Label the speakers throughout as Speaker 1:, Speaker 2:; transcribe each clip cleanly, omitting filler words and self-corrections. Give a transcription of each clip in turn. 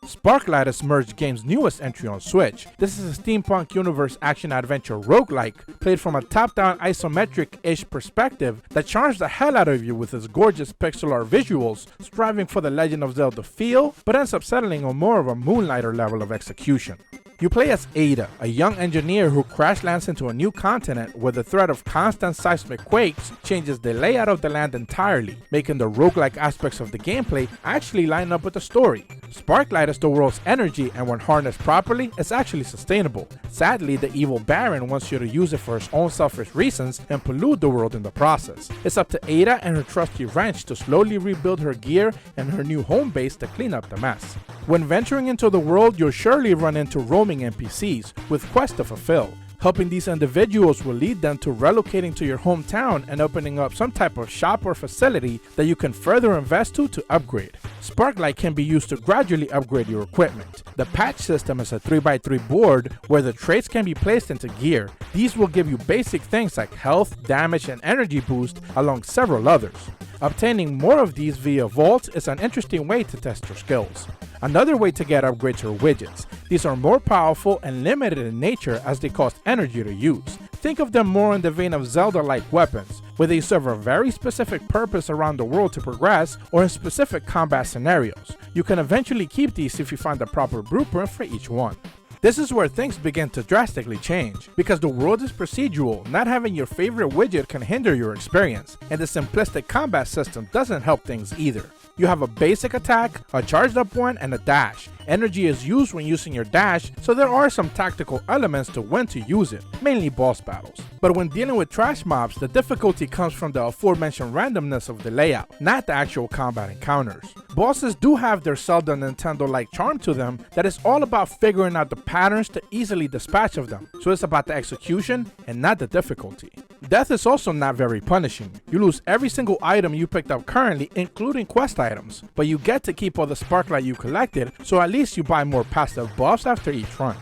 Speaker 1: Sparklite is Merge Games' newest entry on Switch. This is a steampunk universe action-adventure roguelike, played from a top-down isometric-ish perspective that charms the hell out of you with its gorgeous pixel art visuals, striving for the Legend of Zelda feel, but ends up settling on more of a Moonlighter level of execution. You play as Ada, a young engineer who crash lands into a new continent where the threat of constant seismic quakes changes the layout of the land entirely, making the roguelike aspects of the gameplay actually line up with the story. Sparklite is the world's energy, and when harnessed properly, it's actually sustainable. Sadly, the evil Baron wants you to use it for his own selfish reasons and pollute the world in the process. It's up to Ada and her trusty wrench to slowly rebuild her gear and her new home base to clean up the mess. When venturing into the world, you'll surely run into roaming NPCs with quests to fulfill. Helping these individuals will lead them to relocating to your hometown and opening up some type of shop or facility that you can further invest to upgrade. Sparklite can be used to gradually upgrade your equipment. The patch system is a 3x3 board where the traits can be placed into gear. These will give you basic things like health, damage, and energy boost, along several others. Obtaining more of these via vaults is an interesting way to test your skills. Another way to get upgrades are widgets. These are more powerful and limited in nature as they cost energy to use. Think of them more in the vein of Zelda-like weapons, where they serve a very specific purpose around the world to progress or in specific combat scenarios. You can eventually keep these if you find the proper blueprint for each one. This is where things begin to drastically change. Because the world is procedural, not having your favorite widget can hinder your experience, and the simplistic combat system doesn't help things either. You have a basic attack, a charged up one, and a dash. Energy is used when using your dash, so there are some tactical elements to when to use it, mainly boss battles. But when dealing with trash mobs, the difficulty comes from the aforementioned randomness of the layout, not the actual combat encounters. Bosses do have their Zelda Nintendo-like charm to them that is all about figuring out the patterns to easily dispatch of them, so it's about the execution and not the difficulty. Death is also not very punishing. You lose every single item you picked up currently, including quest items, but you get to keep all the Sparklite you collected, so at least you buy more passive buffs after each run.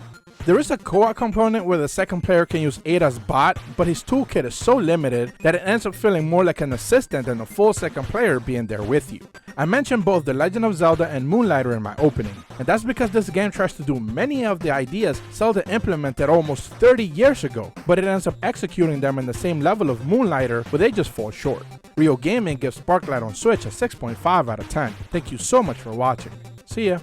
Speaker 1: There is a co-op component where the second player can use Ada's bot, but his toolkit is so limited that it ends up feeling more like an assistant than a full second player being there with you. I mentioned both The Legend of Zelda and Moonlighter in my opening, and that's because this game tries to do many of the ideas Zelda implemented almost 30 years ago, but it ends up executing them in the same level of Moonlighter where they just fall short. Rio Gaming gives Sparklite on Switch a 6.5 out of 10. Thank you so much for watching. See ya!